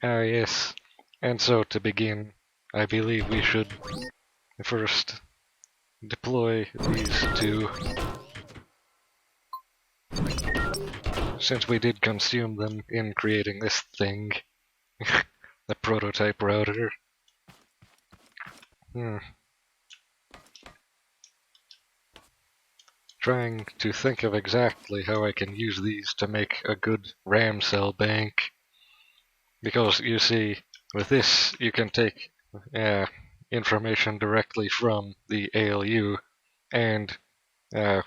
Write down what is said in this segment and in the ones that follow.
Ah, yes. And so to begin, I believe we should first deploy these two, since we did consume them in creating this thing, the prototype router. Hmm. Trying to think of exactly how I can use these to make a good RAM cell bank. Because you see, with this you can take information directly from the ALU and,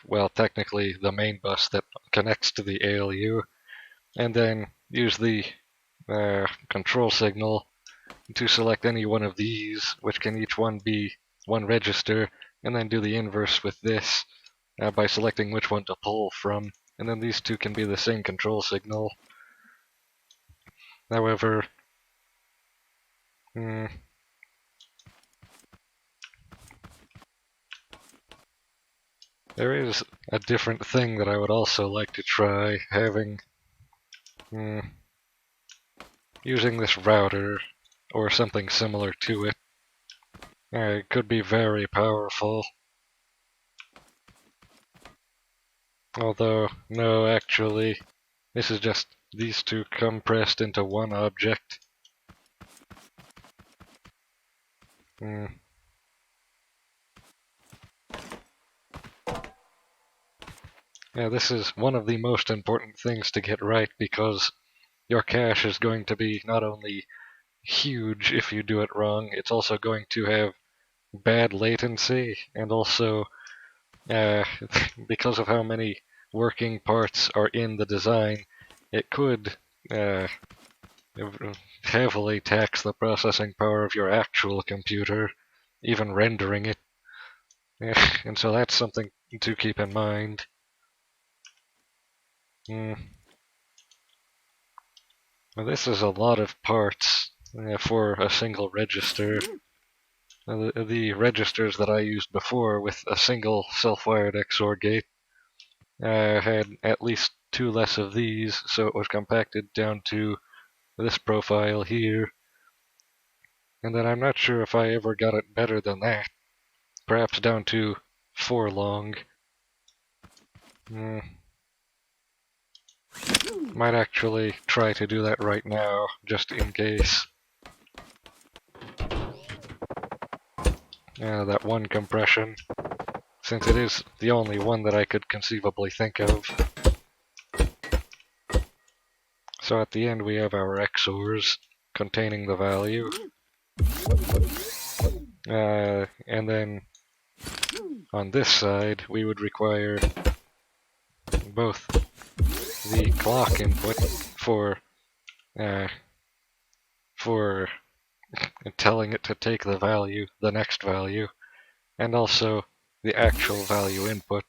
well, technically the main bus that connects to the ALU, and then use the control signal to select any one of these, which can each one be one register, and then do the inverse with this by selecting which one to pull from, and then these two can be the same control signal. However, there is a different thing that I would also like to try, having using this router or something similar to it. It could be very powerful. Although, no, actually, this is just these two compressed into one object. Yeah, this is one of the most important things to get right, because your cache is going to be not only huge if you do it wrong, it's also going to have bad latency, and also because of how many working parts are in the design, it could heavily tax the processing power of your actual computer, even rendering it. And so that's something to keep in mind. Well, this is a lot of parts for a single register. The registers that I used before with a single self-wired XOR gate had at least two less of these, so it was compacted down to this profile here. And then I'm not sure if I ever got it better than that. Perhaps down to 4 long. Might actually try to do that right now, just in case. That one compression, since it is the only one that I could conceivably think of. So at the end we have our XORs containing the value. And then on this side we would require both the clock input for telling it to take the value, the next value, and also the actual value input.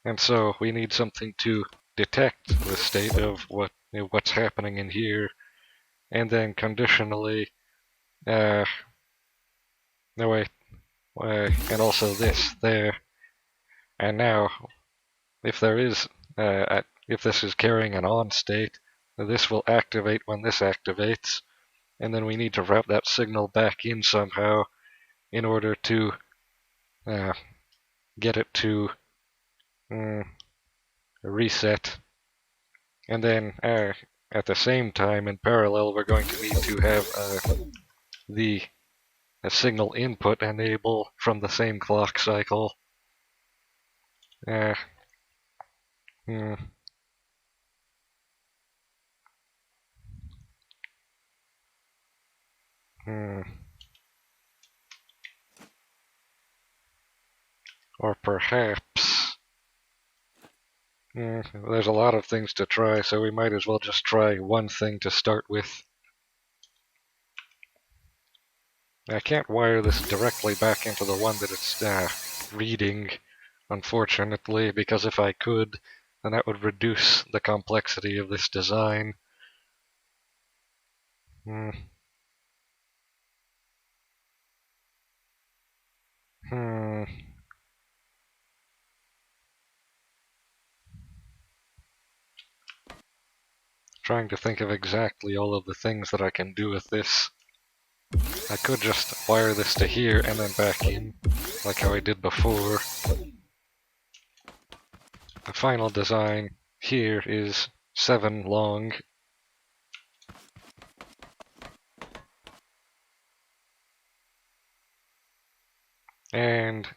And so we need something to detect the state of what's happening in here, and then conditionally, no wait, and also this there. And now, if there is, if this is carrying an on state, this will activate when this activates, and then we need to route that signal back in somehow in order to get it to reset. And then at the same time, in parallel, we're going to need to have the signal input enable from the same clock cycle. Or perhaps there's a lot of things to try, so we might as well just try one thing to start with. I can't wire this directly back into the one that it's reading, unfortunately, because if I could, then that would reduce the complexity of this design. Trying to think of exactly all of the things that I can do with this. I could just wire this to here and then back in, like how I did before. The final design here is 7 long. And...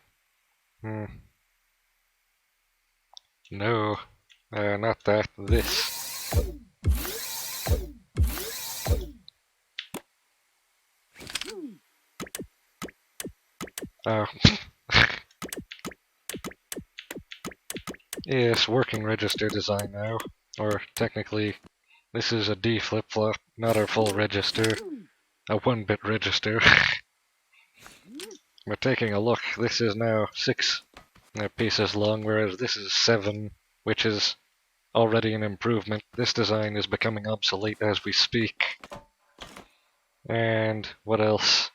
no, not that, this. Oh. Yes, working register design now. Or technically, this is a D flip-flop, not our full register. A 1-bit register. But taking a look, this is now 6 pieces long, whereas this is 7, which is already an improvement. This design is becoming obsolete as we speak. And what else?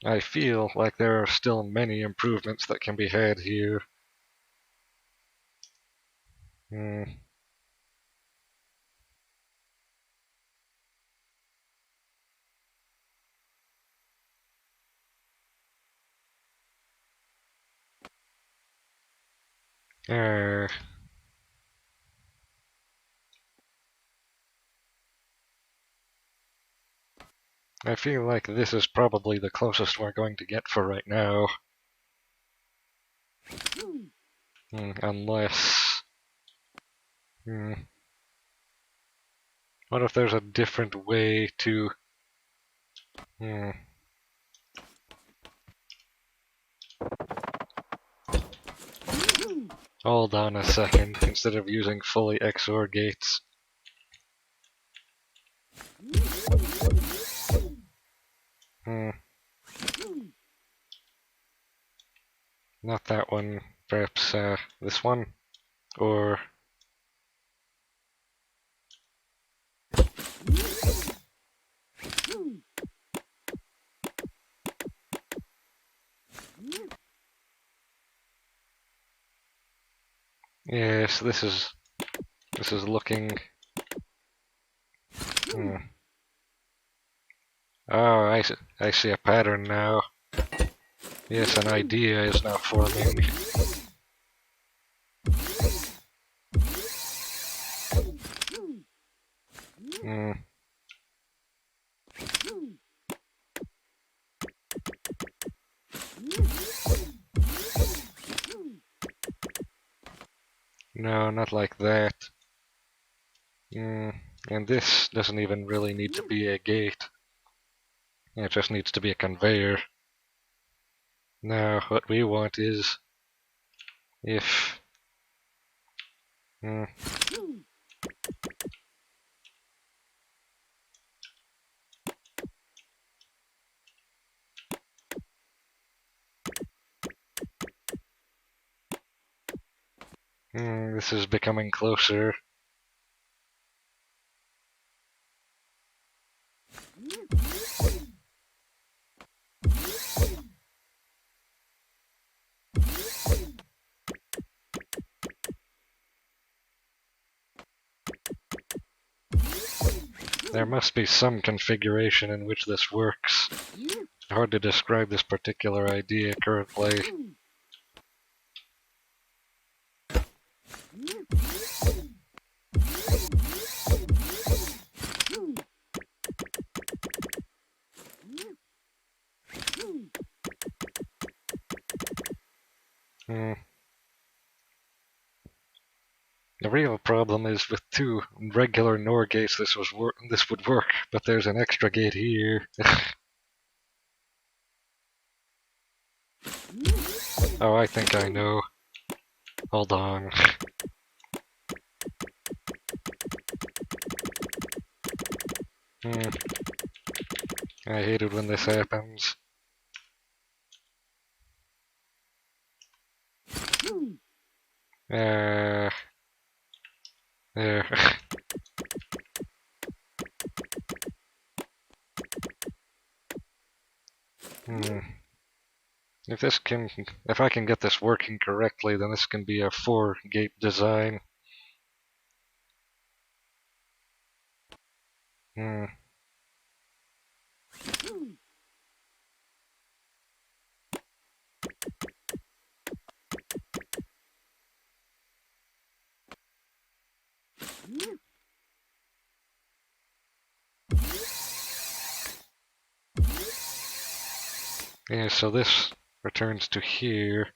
I feel like there are still many improvements that can be had here. I feel like this is probably the closest we're going to get for right now. Unless... what if there's a different way to... Hold on a second, instead of using fully XOR gates. Not that one, perhaps this one? Or... yes, this is looking... Oh, I see a pattern now. Yes, an idea is now forming. No, not like that. And this doesn't even really need to be a gate. It just needs to be a conveyor. Now, what we want is... if... this is becoming closer. There must be some configuration in which this works. Hard to describe this particular idea currently. The real problem is with 2 regular NOR gates this would work, but there's an extra gate here. Oh, I think I know. Hold on. I hate it when this happens. There. If I can get this working correctly, then this can be a 4-gate design. Hmm. Yeah, so this returns to here.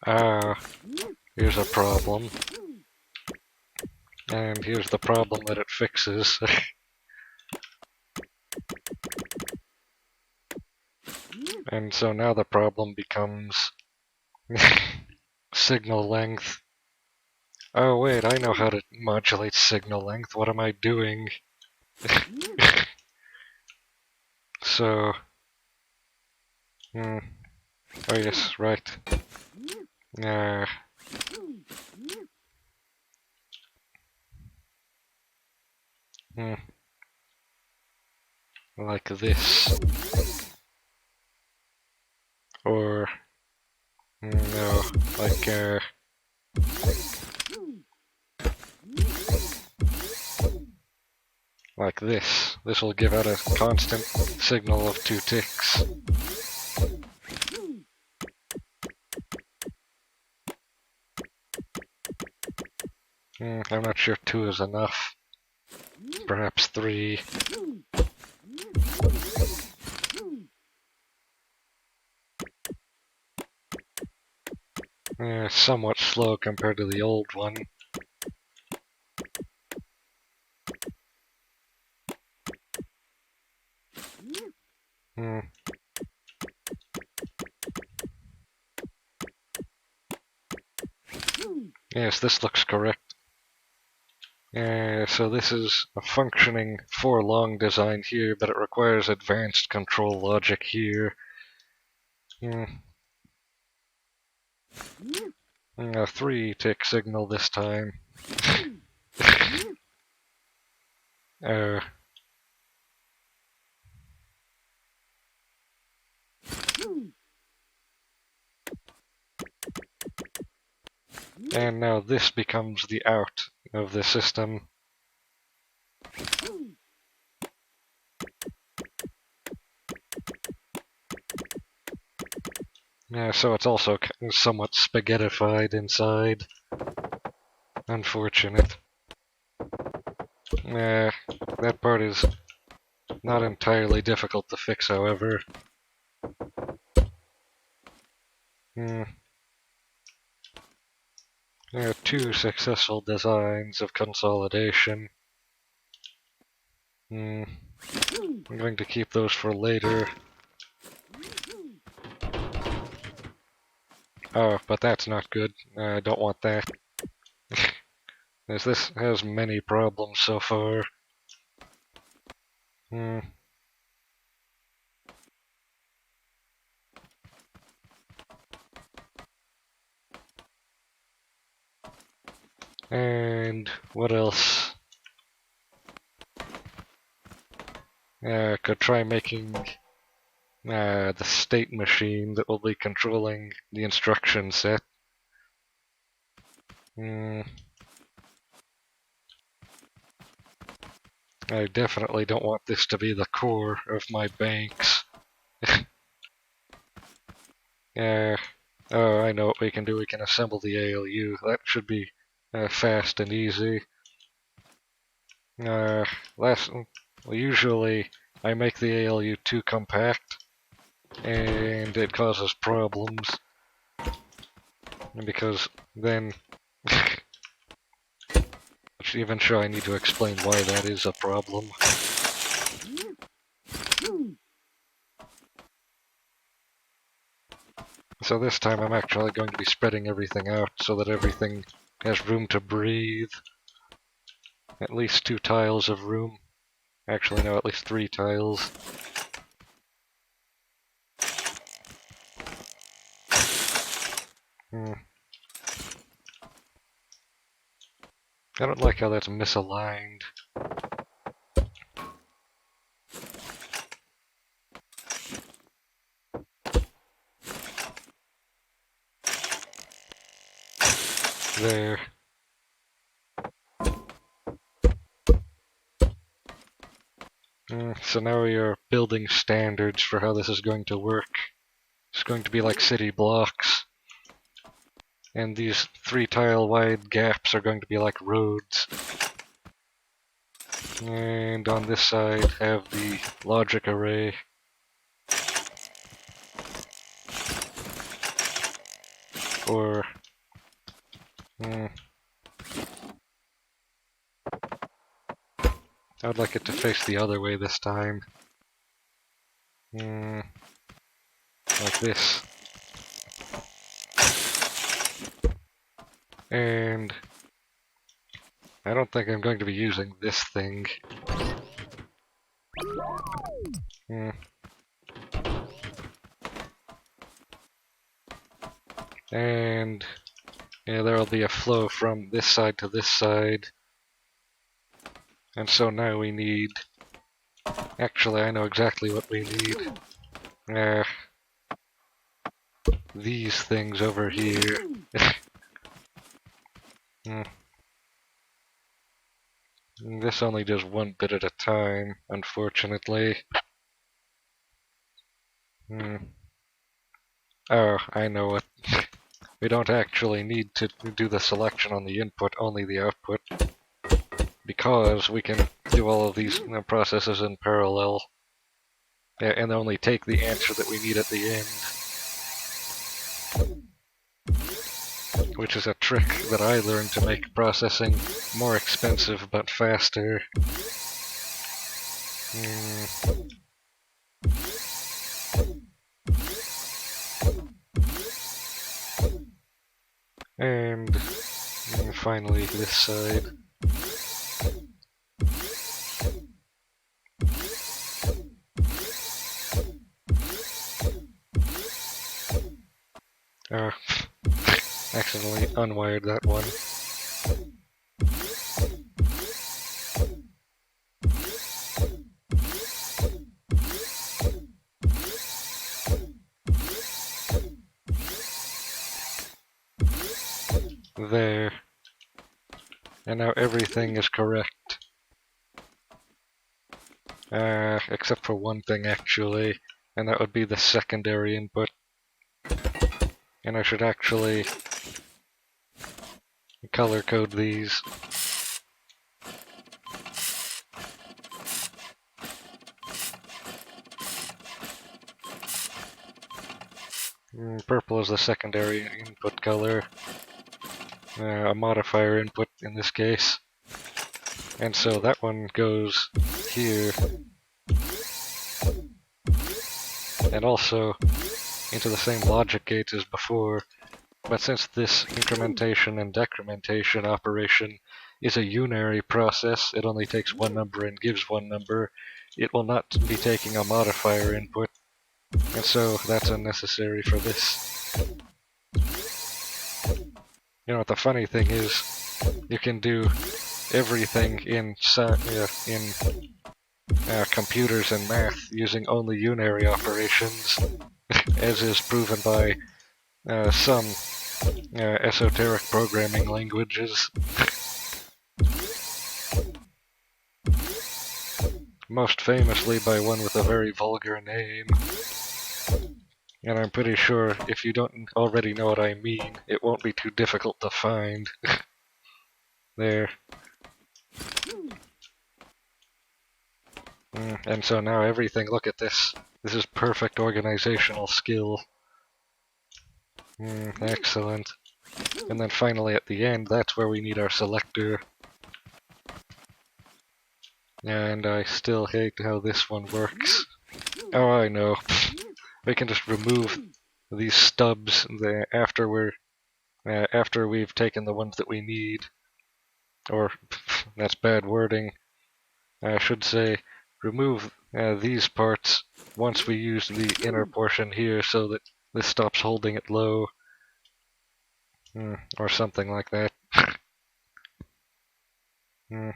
Ah, here's a problem. And here's the problem that it fixes. And so now the problem becomes signal length. Oh wait, I know how to modulate signal length. What am I doing? So, oh yes, right. Uh, hmm, like this. Or, no, like, like this. This will give out a constant signal of 2 ticks. I'm not sure 2 is enough. Perhaps 3. Somewhat slow compared to the old one. Yes, this looks correct. So this is a functioning 4-long design here, but it requires advanced control logic here. A 3-tick signal this time. And now this becomes the out of the system. So it's also somewhat spaghettified inside. Unfortunate. That part is not entirely difficult to fix, however. 2 successful designs of consolidation. I'm going to keep those for later. Oh, but that's not good. I don't want that. As this has many problems so far. And what else? I could try making the state machine that will be controlling the instruction set. I definitely don't want this to be the core of my banks. Oh, I know what we can do. We can assemble the ALU. That should be fast and easy. Usually I make the ALU too compact, and it causes problems. Because then, not even sure I need to explain why that is a problem. So this time I'm actually going to be spreading everything out so that everything has room to breathe. At least 2 tiles of room. Actually, no, at least 3 tiles. Hmm. I don't like how that's misaligned. There. So now we are building standards for how this is going to work. It's going to be like city blocks. And these 3-tile wide gaps are going to be like roads. And on this side have the logic array. Or I would like it to face the other way this time. Like this. And I don't think I'm going to be using this thing. And yeah, there'll be a flow from this side to this side. And so now we need... Actually, I know exactly what we need. These things over here. This only does one bit at a time, unfortunately. Oh, I know it. We don't actually need to do the selection on the input, only the output. Because we can do all of these processes in parallel. And only take the answer that we need at the end. Which is a trick that I learned to make processing more expensive but faster. And finally this side. Accidentally unwired that one. There. And now everything is correct. Except for one thing actually, and that would be the secondary input. And I should actually color code these. Purple is the secondary input color. A modifier input in this case. And so that one goes here. And also into the same logic gates as before. But since this incrementation and decrementation operation is a unary process, it only takes one number and gives one number, it will not be taking a modifier input. And so that's unnecessary for this. You know what the funny thing is? You can do everything in computers and math using only unary operations, as is proven by some esoteric programming languages. Most famously by one with a very vulgar name. And I'm pretty sure if you don't already know what I mean, it won't be too difficult to find. There. And so now everything, look at this. This is perfect organizational skill. Excellent. And then finally at the end, that's where we need our selector. And I still hate how this one works. Oh, I know. We can just remove these stubs after we've taken the ones that we need. Or, that's bad wording. I should say, remove these parts once we use the inner portion here so that this stops holding it low. Or something like that. I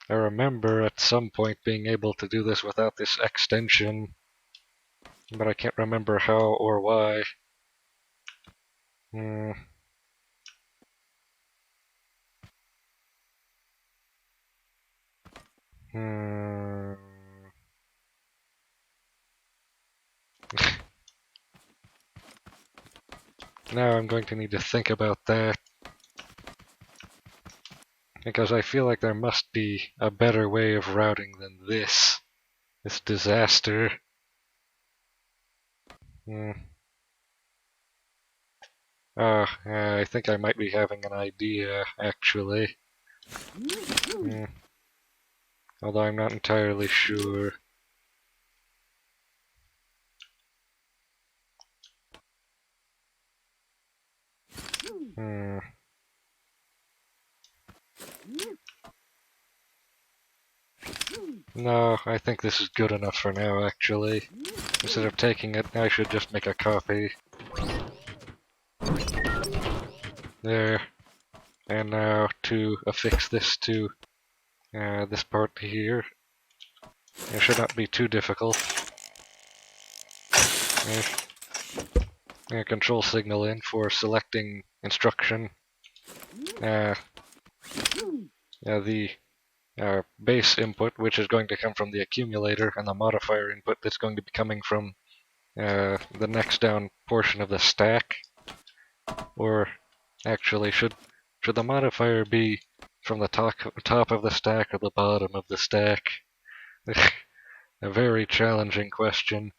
remember at some point being able to do this without this extension, but I can't remember how or why. Now I'm going to need to think about that, because I feel like there must be a better way of routing than this. This disaster. I think I might be having an idea, actually. Although I'm not entirely sure. No, I think this is good enough for now, actually. Instead of taking it, I should just make a copy. There. And now to affix this to this part here. It should not be too difficult. Control signal in for selecting instruction. The base input, which is going to come from the accumulator, and the modifier input that's going to be coming from the next down portion of the stack. Or actually, should the modifier be from the top of the stack or the bottom of the stack? A very challenging question.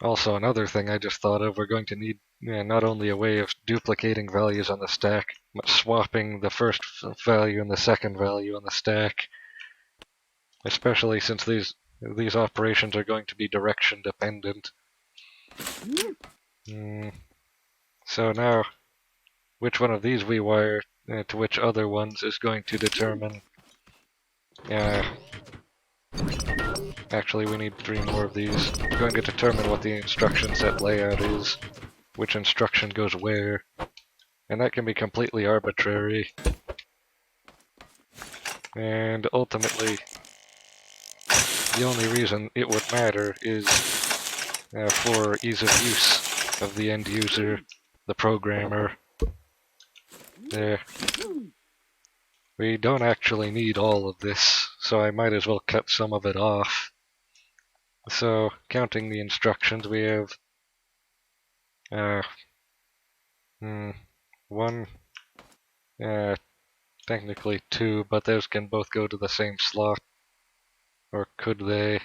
Also, another thing I just thought of, we're going to need not only a way of duplicating values on the stack, but swapping the first value and the second value on the stack. Especially since these operations are going to be direction dependent. So now, which one of these we wire to which other ones is going to determine... Actually, we need 3 more of these. It's going to determine what the instruction set layout is, which instruction goes where, and that can be completely arbitrary. And ultimately, the only reason it would matter is for ease of use of the end user, the programmer. There. We don't actually need all of this, so I might as well cut some of it off. So, counting the instructions, we have 1, technically 2, but those can both go to the same slot. Or could they?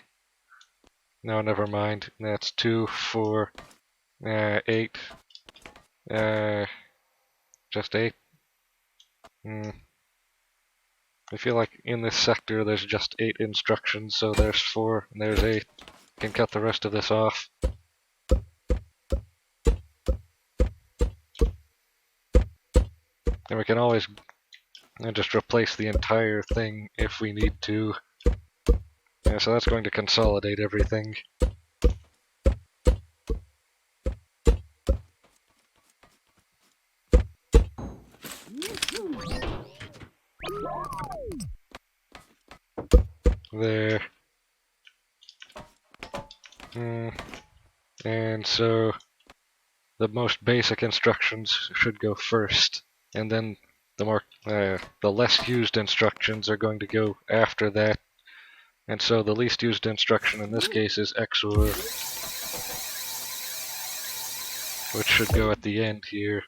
No, never mind. That's 2, 4, 8. Just 8. I feel like in this sector there's just 8 instructions, so there's 4 and there's 8. Can cut the rest of this off. And we can always just replace the entire thing if we need to. So that's going to consolidate everything. There. And so the most basic instructions should go first, and then the less used instructions are going to go after that. And so the least used instruction in this case is XOR, which should go at the end here.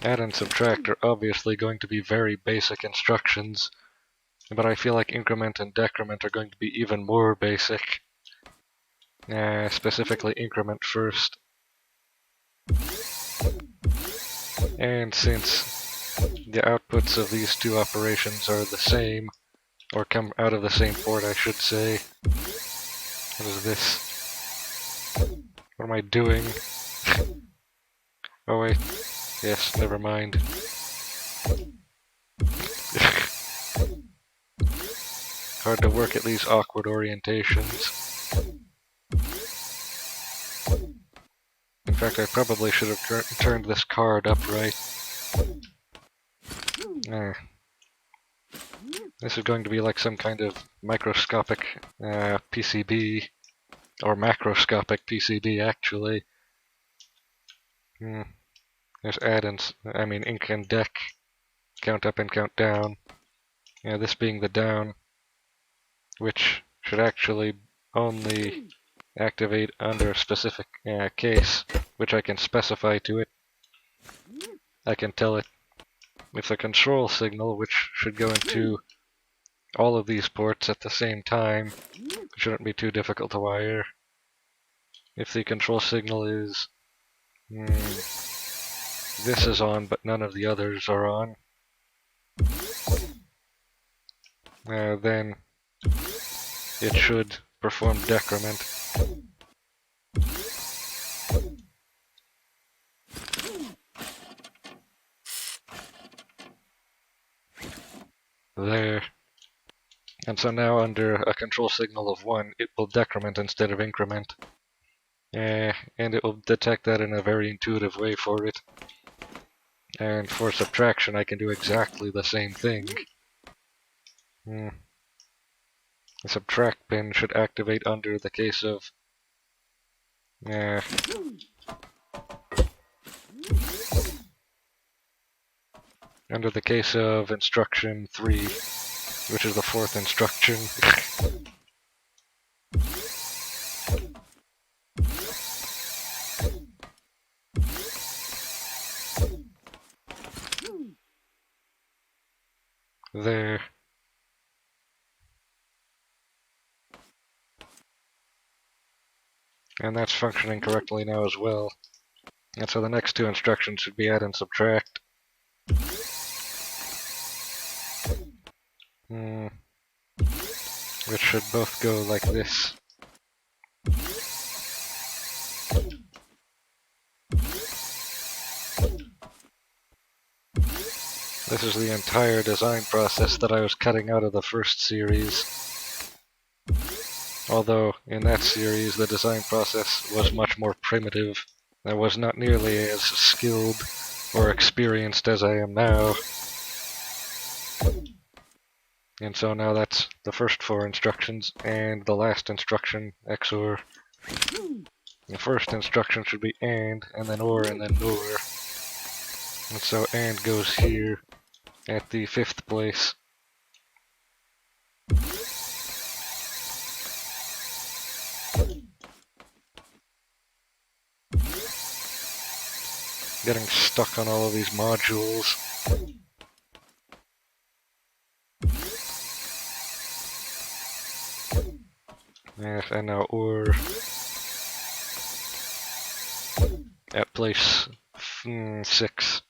Add and subtract are obviously going to be very basic instructions, but I feel like increment and decrement are going to be even more basic. Specifically increment first. And since the outputs of these 2 operations are the same, or come out of the same port, I should say. What is this? What am I doing? Oh wait. Yes, never mind. Hard to work at these awkward orientations. In fact, I probably should have turned this card upright. This is going to be like some kind of microscopic PCB, or macroscopic PCB actually. There's add and, ink and deck, count up and count down. Yeah, this being the down, which should actually only activate under a specific case, which I can specify to it. I can tell it if the control signal, which should go into all of these ports at the same time, shouldn't be too difficult to wire. If the control signal is this is on, but none of the others are on, then it should perform decrement. There. And so now under a control signal of 1, it will decrement instead of increment. And it will detect that in a very intuitive way for it. And for subtraction, I can do exactly the same thing. The subtract pin should activate under the case of instruction 3, which is the 4th instruction. There. And that's functioning correctly now as well. And so the next 2 instructions should be add and subtract. Which should both go like this. This is the entire design process that I was cutting out of the first series. Although, in that series, the design process was much more primitive. I was not nearly as skilled or experienced as I am now. And so now that's the first 4 instructions, and the last instruction, XOR. The first instruction should be and then OR, and then NOR. And so and goes here at the 5th place. Getting stuck on all of these modules. Yes, and now OR at place 6.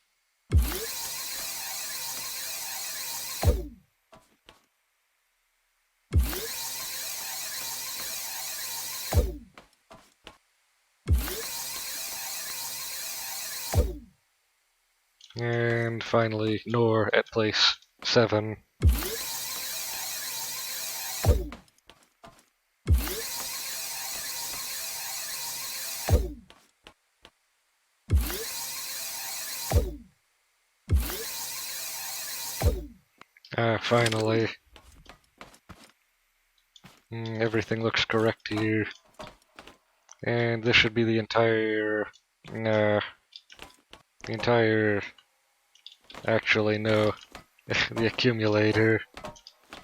And finally, NOR at place 7. Finally. Everything looks correct here. And this should be the entire... Actually, no. The accumulator.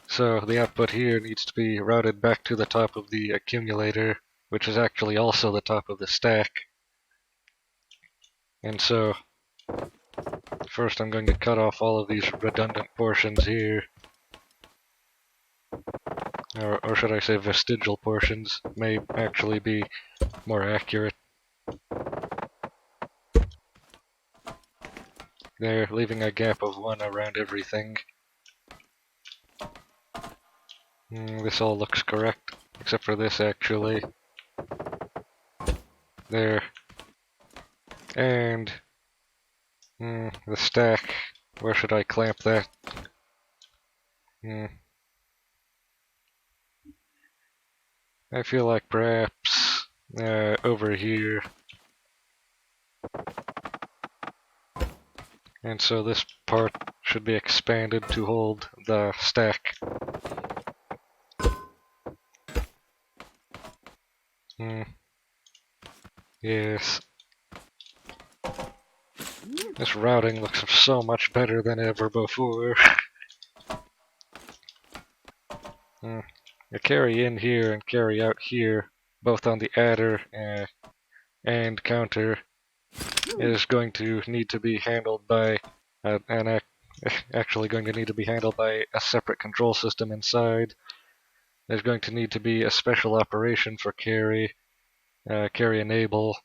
So the output here needs to be routed back to the top of the accumulator, which is actually also the top of the stack. And so, first I'm going to cut off all of these redundant portions here. Or should I say vestigial portions, may actually be more accurate. There, leaving a gap of 1 around everything. This all looks correct, except for this actually. There. And The stack. Where should I clamp that? I feel like perhaps over here. And so this part should be expanded to hold the stack. Yes. This routing looks so much better than ever before. A carry in here and carry out here, both on the adder and counter, is going to need to be handled by actually going to need to be handled by a separate control system inside. There's going to need to be a special operation for carry, carry enable.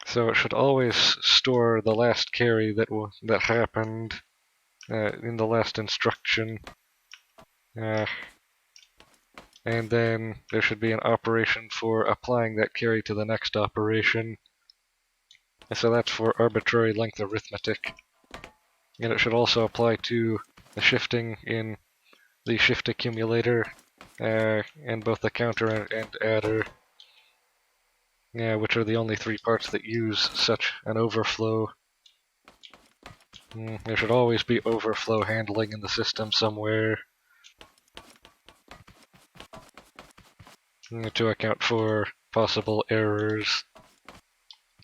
So it should always store the last carry that happened in the last instruction. And then there should be an operation for applying that carry to the next operation. And so that's for arbitrary length arithmetic. And it should also apply to the shifting in the shift accumulator and both the counter and adder, which are the only three parts that use such an overflow. There should always be overflow handling in the system somewhere to account for possible errors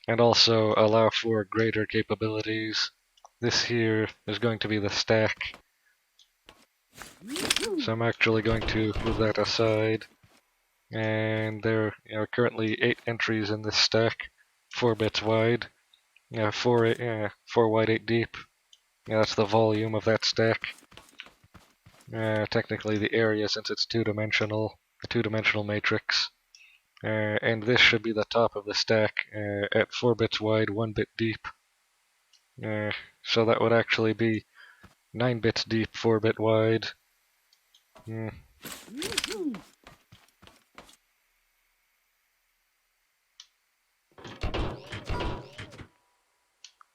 and also allow for greater capabilities. This here is going to be the stack, so I'm actually going to move that aside. And there are currently 8 entries in this stack, 4 bits wide, 4 wide, 8 deep. That's the volume of that stack. Technically the area, since it's two-dimensional, a two-dimensional matrix. And this should be the top of the stack at 4 bits wide, 1 bit deep. So that would actually be 9 bits deep, 4 bit wide.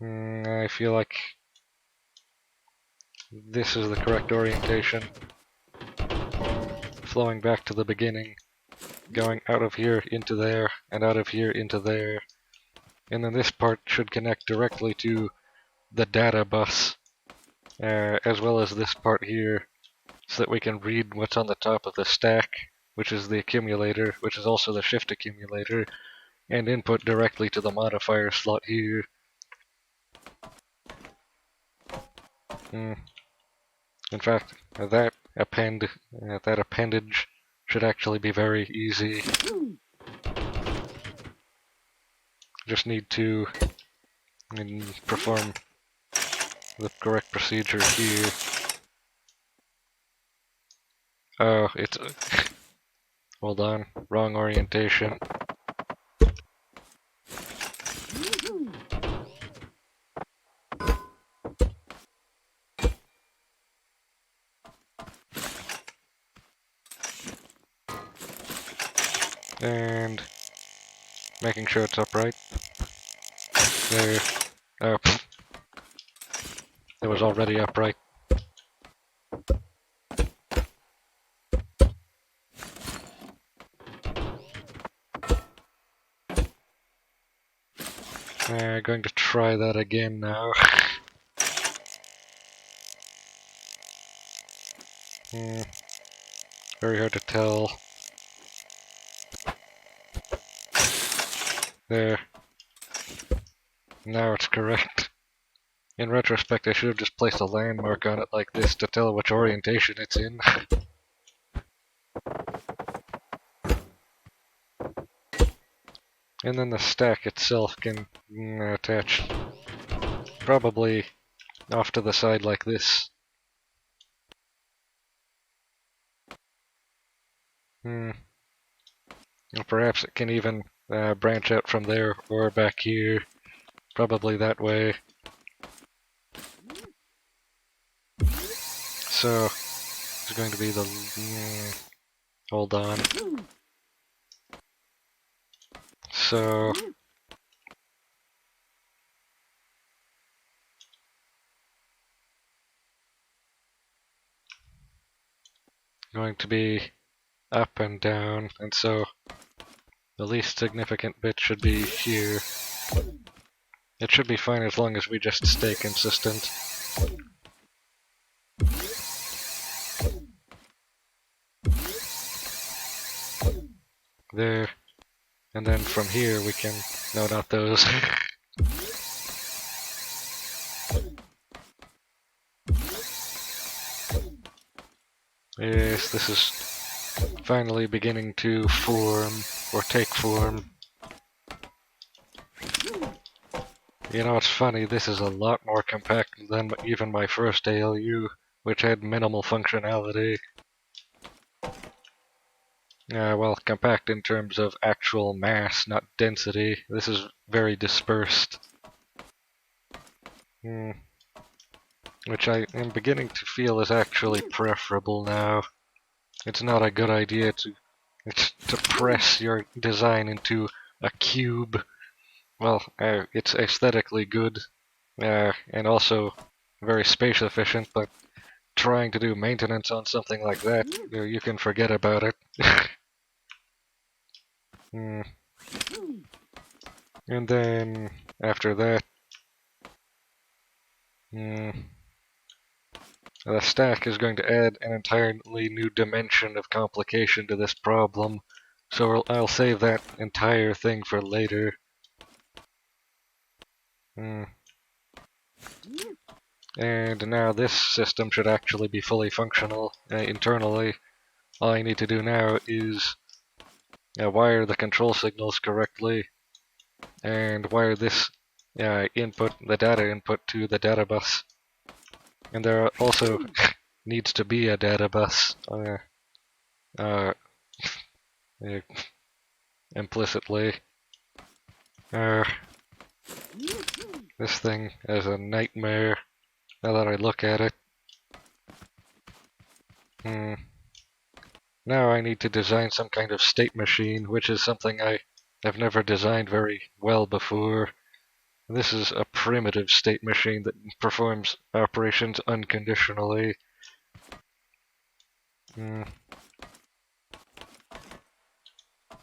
I feel like this is the correct orientation. Flowing back to the beginning, going out of here into there, and out of here into there. And then this part should connect directly to the data bus, as well as this part here, so that we can read what's on the top of the stack, which is the accumulator, which is also the shift accumulator, and input directly to the modifier slot here. In fact, that appendage should actually be very easy. Just need to perform the correct procedure here. Oh, it's... hold on, wrong orientation. And making sure it's upright. There. Oh, it was already upright. Going to try that again now. Very hard to tell. There. Now it's correct. In retrospect, I should have just placed a landmark on it like this to tell which orientation it's in. And then the stack itself can attach probably off to the side like this. Or perhaps it can even branch out from there or back here. Probably that way. So, it's going to be the... hold on. So, going to be up and down, and so the least significant bit should be here. It should be fine as long as we just stay consistent. There. And then from here we can... No, not those. Yes, this is finally beginning to form, or take form. You know, it's funny, this is a lot more compact than even my first ALU, which had minimal functionality. Well, compact in terms of actual mass, not density. This is very dispersed. Which I am beginning to feel is actually preferable now. It's not a good idea to press your design into a cube. Well, it's aesthetically good, and also very space efficient, but trying to do maintenance on something like that, you can forget about it. And then, after that, the stack is going to add an entirely new dimension of complication to this problem, so I'll save that entire thing for later. And now this system should actually be fully functional internally. All I need to do now is wire the control signals correctly, and wire this input, the data input, to the data bus. And there also needs to be a data bus implicitly. This thing is a nightmare now that I look at it. Now I need to design some kind of state machine, which is something I have never designed very well before. This is a primitive state machine that performs operations unconditionally. I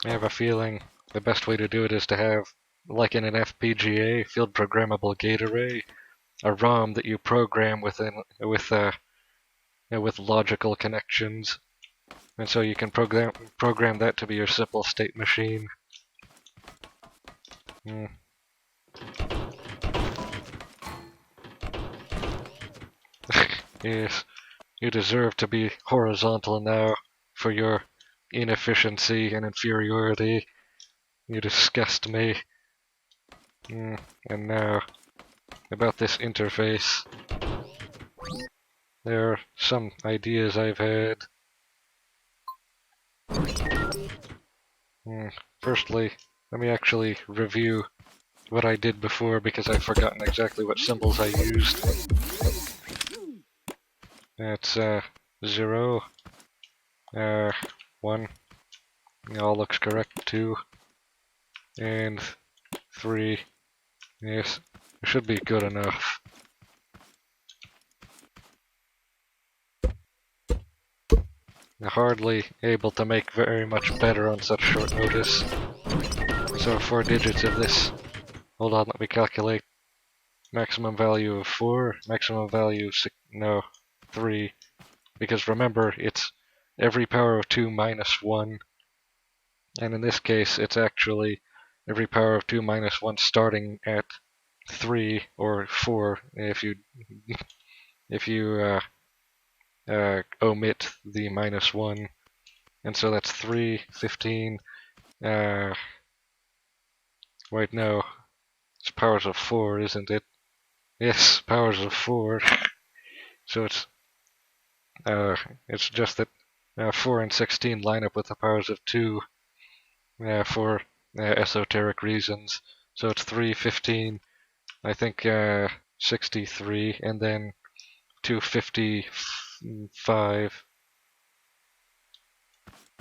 have a feeling the best way to do it is to have, like in an FPGA, field programmable gate array, a ROM that you program with logical connections, and so you can program that to be your simple state machine. Yes, you deserve to be horizontal now for your inefficiency and inferiority. You disgust me. And now, about this interface. There are some ideas I've had. Firstly, let me actually review what I did before, because I've forgotten exactly what symbols I used. That's 0, 1, all looks correct, 2, and 3. Yes, it should be good enough. Hardly able to make very much better on such short notice. So 4 digits of this. Hold on, let me calculate. Maximum value of 4, maximum value of 6, no, 3. Because remember, it's every power of 2 minus 1. And in this case, it's actually every power of 2 minus 1 starting at 3 or 4 if you omit the minus 1. And so that's 3, 15, wait, no, it's powers of 4, isn't it? Yes, powers of 4. So it's just that 4 and 16 line up with the powers of 2 for esoteric reasons. So it's 3, 15, I think 63, and then 255.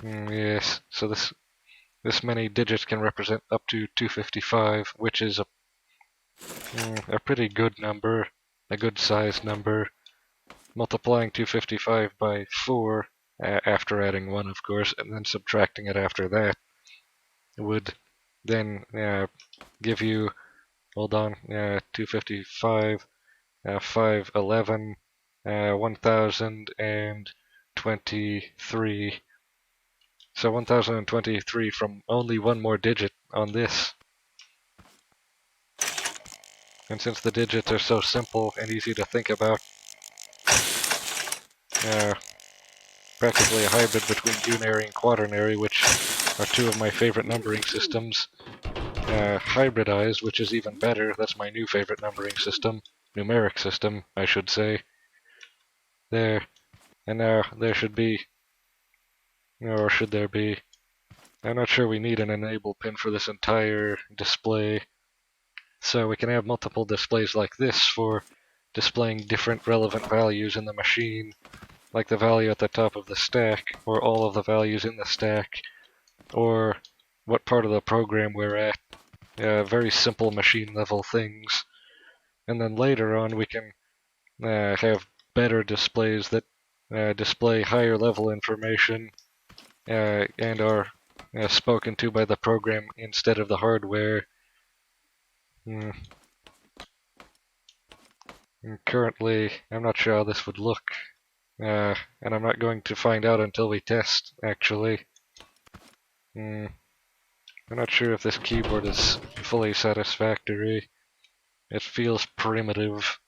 Yes, so this many digits can represent up to 255, which is a pretty good number, a good sized number. Multiplying 255 by 4 after adding 1, of course, and then subtracting it after that would then give you, hold on, 255, 511, 1023. So 1023 from only one more digit on this. And since the digits are so simple and easy to think about, practically a hybrid between unary and quaternary, which are two of my favorite numbering systems. Hybridized, which is even better. That's my new favorite numbering system. Numeric system, I should say. There. And now there should be, or should there be? I'm not sure we need an enable pin for this entire display. So we can have multiple displays like this for displaying different relevant values in the machine, like the value at the top of the stack, or all of the values in the stack, or what part of the program we're at. Very simple machine level things. And then later on we can have better displays that display higher level information and are spoken to by the program instead of the hardware. Currently, I'm not sure how this would look, and I'm not going to find out until we test, actually. I'm not sure if this keyboard is fully satisfactory. It feels primitive,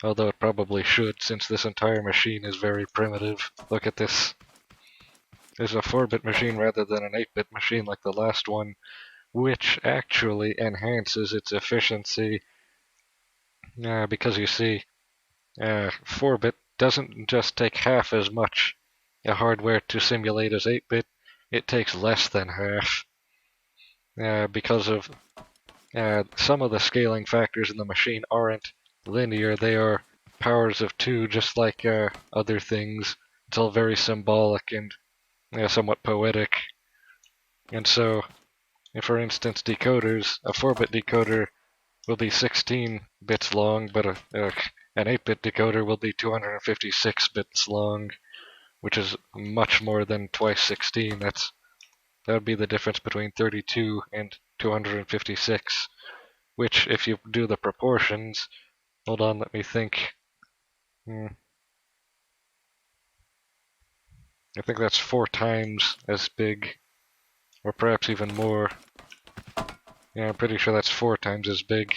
although it probably should, since this entire machine is very primitive. Look at this. It's a 4-bit machine rather than an 8-bit machine like the last one, which actually enhances its efficiency, because you see, 4-bit doesn't just take half as much hardware to simulate as 8-bit, it takes less than half, because of some of the scaling factors in the machine aren't linear, they are powers of 2, just like other things. It's all very symbolic and somewhat poetic. And so, for instance, decoders, a 4-bit decoder will be 16 bits long, but an 8-bit decoder will be 256 bits long, which is much more than twice 16. That would be the difference between 32 and 256, which, if you do the proportions, hold on, let me think. I think that's 4 times as big, or perhaps even more. Yeah, I'm pretty sure that's 4 times as big,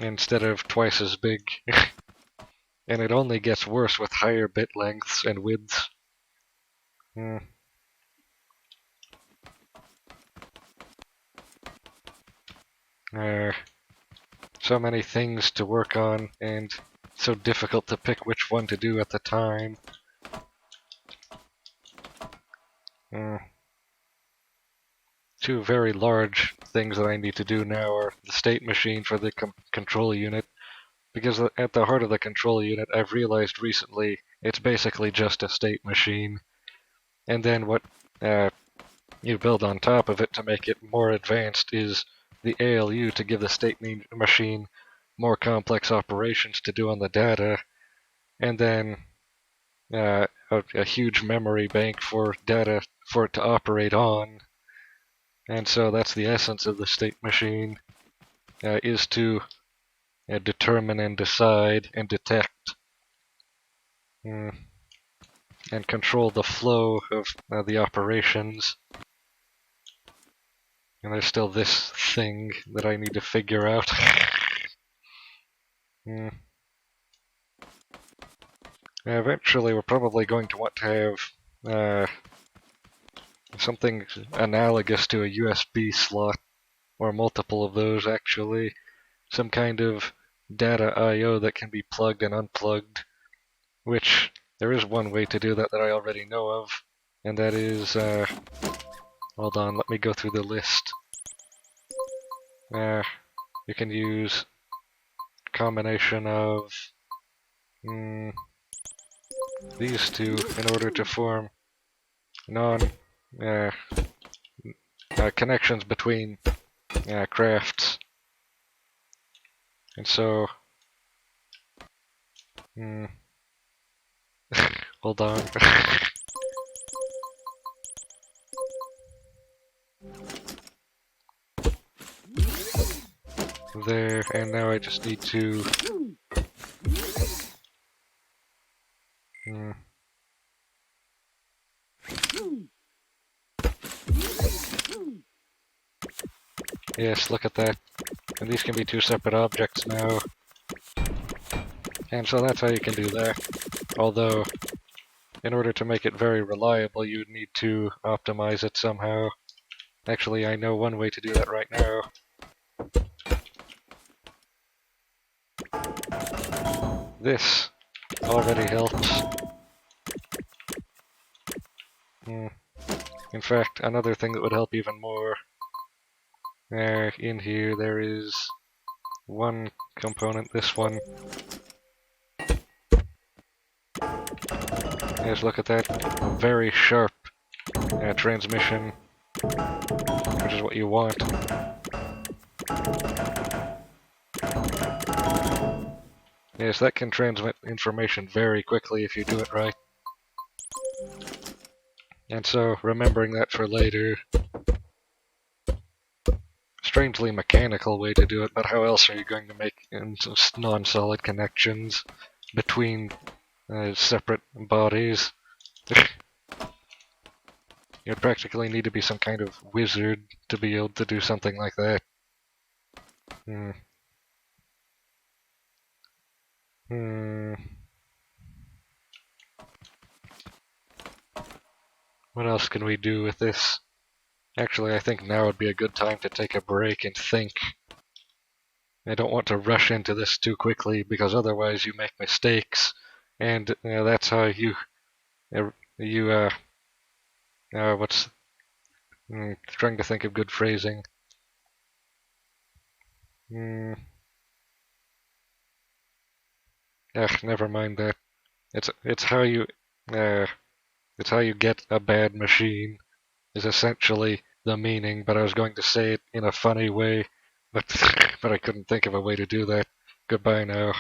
instead of twice as big. And it only gets worse with higher bit lengths and widths. So many things to work on, and so difficult to pick which one to do at the time. Two very large things that I need to do now are the state machine for the control unit, because at the heart of the control unit, I've realized recently, it's basically just a state machine. And then what you build on top of it to make it more advanced is the ALU to give the state machine more complex operations to do on the data, and then a huge memory bank for data for it to operate on. And so that's the essence of the state machine, is to determine and decide and detect and control the flow of the operations. And there's still this thing that I need to figure out. Eventually, we're probably going to want to have something analogous to a USB slot, or multiple of those actually. Some kind of data I/O that can be plugged and unplugged, which there is one way to do that I already know of, and that is, hold on, let me go through the list. You can use a combination of these two in order to form connections between crafts. And so, hold Hold on. There, and now I just need to... Yes, look at that. And these can be two separate objects now. And so that's how you can do that. Although, in order to make it very reliable, you'd need to optimize it somehow. Actually, I know one way to do that right now. This already helps. In fact, another thing that would help even more. In here there is one component, this one. Yes, look at that. A very sharp transmission, which is what you want. Yes, that can transmit information very quickly if you do it right. And so, remembering that for later. Strangely mechanical way to do it, but how else are you going to make non-solid connections between separate bodies? You'd practically need to be some kind of wizard to be able to do something like that. What else can we do with this? Actually, I think now would be a good time to take a break and think. I don't want to rush into this too quickly, because otherwise you make mistakes, and that's how what's... trying to think of good phrasing. Never mind that. It's how you get a bad machine, is essentially the meaning, but I was going to say it in a funny way, but I couldn't think of a way to do that. Goodbye now.